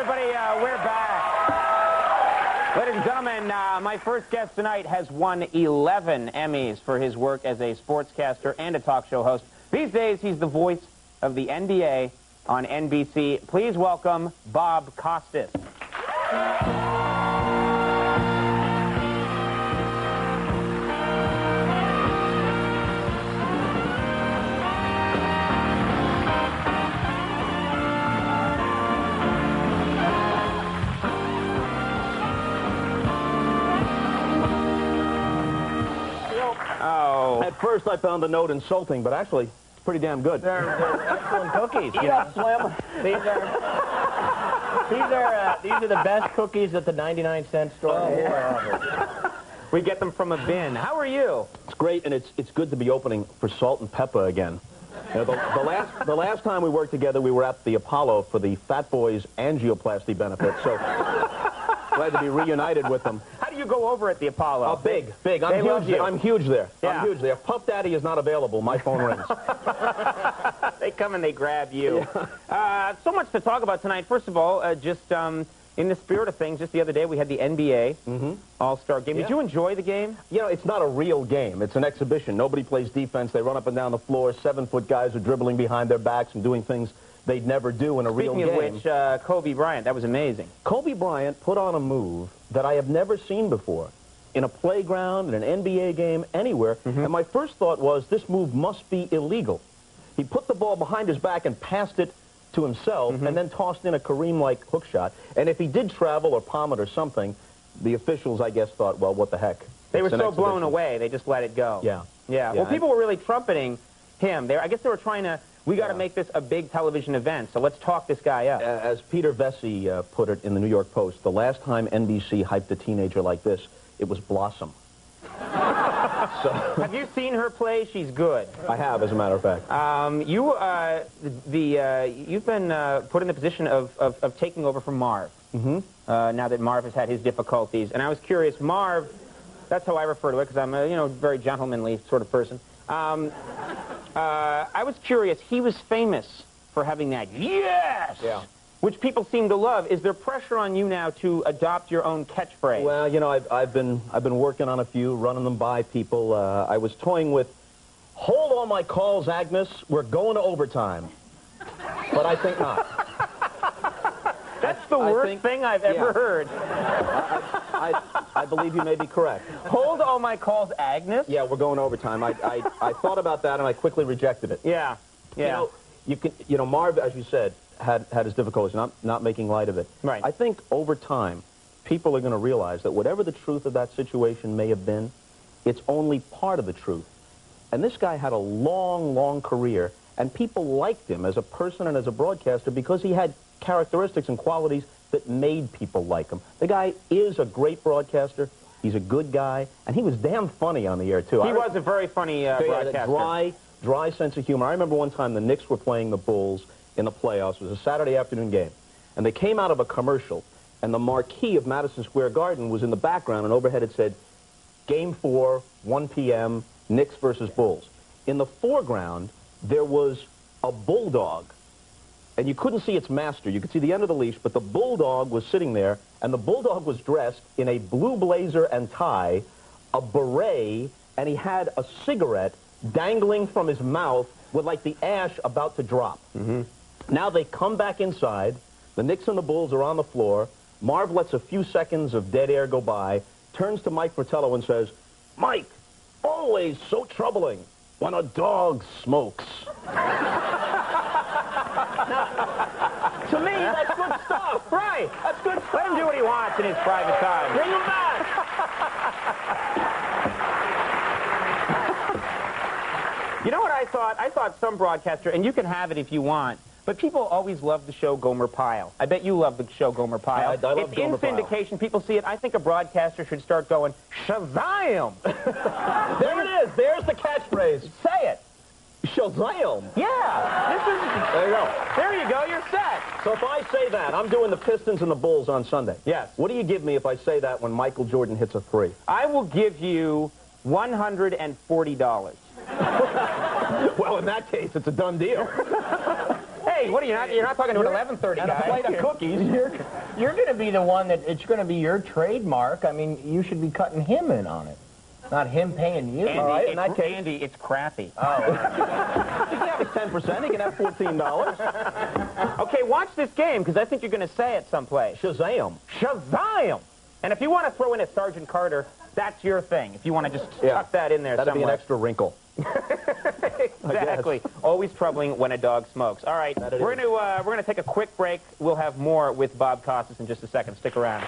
everybody. We're back. Ladies and gentlemen, my first guest tonight has won 11 Emmys for his work as a sportscaster and a talk show host. These days, he's the voice of the NBA on NBC. Please welcome Bob Costas. At first, I found the note insulting, but actually, it's pretty damn good. They're excellent cookies. Eat up, Slim. These are the best cookies at the 99-cent store. Oh, yeah. We get them from a bin. How are you? It's great, and it's good to be opening for Salt and Pepper again. You know, the last time we worked together, we were at the Apollo for the Fat Boys angioplasty benefit, so glad to be reunited with them. How do you go over at the Apollo? Oh, big. I'm huge there. Yeah. I'm huge there. If Puff Daddy is not available, my phone rings. They come and they grab you. Yeah. So much to talk about tonight. First of all, just in the spirit of things, just the other day we had the NBA All-Star Game. Yeah. Did you enjoy the game? You know, it's not a real game. It's an exhibition. Nobody plays defense. They run up and down the floor. 7-foot guys are dribbling behind their backs and doing things they'd never do in a real game. Speaking of which, Kobe Bryant, that was amazing. Kobe Bryant put on a move that I have never seen before in a playground, in an NBA game, anywhere. And my first thought was, this move must be illegal. He put the ball behind his back and passed it to himself and then tossed in a Kareem-like hook shot. And if he did travel or palm it or something, the officials, I guess, thought, well, what the heck? They were so blown away, they just let it go. Yeah. Yeah. Well, people were really trumpeting him. I guess they were trying to, we got to make this a big television event, so let's talk this guy up. As Peter Vesey put it in the New York Post, the last time NBC hyped a teenager like this, it was Blossom. So, have you seen her play? She's good. I have, as a matter of fact. You've been put in the position of taking over from Marv. Now that Marv has had his difficulties, and I was curious, Marv. That's how I refer to it because I'm a very gentlemanly sort of person. I was curious. He was famous for having that yes, which people seem to love. Is there pressure on you now to adopt your own catchphrase? Well, you know, I've been working on a few, running them by people. I was toying with, hold all my calls, Agnes. We're going to overtime. But I think not. That's the worst thing I've ever heard. I believe you may be correct. Hold all my calls, Agnes? Yeah, we're going overtime. I thought about that, and I quickly rejected it. Yeah, yeah. You know, Marv, as you said, had his difficulties, not making light of it. Right. I think over time, people are going to realize that whatever the truth of that situation may have been, it's only part of the truth. And this guy had a long, long career, and people liked him as a person and as a broadcaster because he had characteristics and qualities that made people like him. The guy is a great broadcaster. He's a good guy, and he was damn funny on the air, too. He was a very funny broadcaster. Dry sense of humor. I remember one time the Knicks were playing the Bulls in the playoffs. It was a Saturday afternoon game, and they came out of a commercial, and the marquee of Madison Square Garden was in the background, and overhead it said, Game 4, 1 p.m., Knicks versus Bulls. In the foreground, there was a bulldog, and you couldn't see its master. You could see the end of the leash, but the bulldog was sitting there, and the bulldog was dressed in a blue blazer and tie, a beret, and he had a cigarette dangling from his mouth with, like, the ash about to drop. Now they come back inside. The Knicks and the Bulls are on the floor. Marv lets a few seconds of dead air go by, turns to Mike Fratello and says, Mike, always so troubling when a dog smokes. To me, that's good stuff. Right. That's good stuff. Let him do what he wants in his private time. Bring him back. You know what I thought? I thought some broadcaster, and you can have it if you want, but people always love the show Gomer Pyle. I bet you love the show Gomer Pyle. I love it's Gomer in syndication. People see it. I think a broadcaster should start going, Shazam! There it is. There's the catchphrase. Say it. Shazam! Yeah. There you go. There you go. You're set. So if I say that, I'm doing the Pistons and the Bulls on Sunday. Yes. What do you give me if I say that when Michael Jordan hits a three? I will give you $140. Well, in that case, it's a done deal. Hey, Hey, what are you not? You're not talking to an 11:30 And guy. a plate of cookies. You're going to be the one that it's going to be your trademark. I mean, you should be cutting him in on it, not him paying you. Andy, All right, in that case. Andy, it's crappy. Oh, He can have his 10%. He can have $14. Okay, watch this game, because I think you're going to say it someplace. Shazam. Shazam! And if you want to throw in a Sergeant Carter, that's your thing. If you want to just tuck that in there That'd be an somewhere. extra wrinkle. Exactly. Always troubling when a dog smokes. All right, we're going to take a quick break. We'll have more with Bob Costas in just a second. Stick around.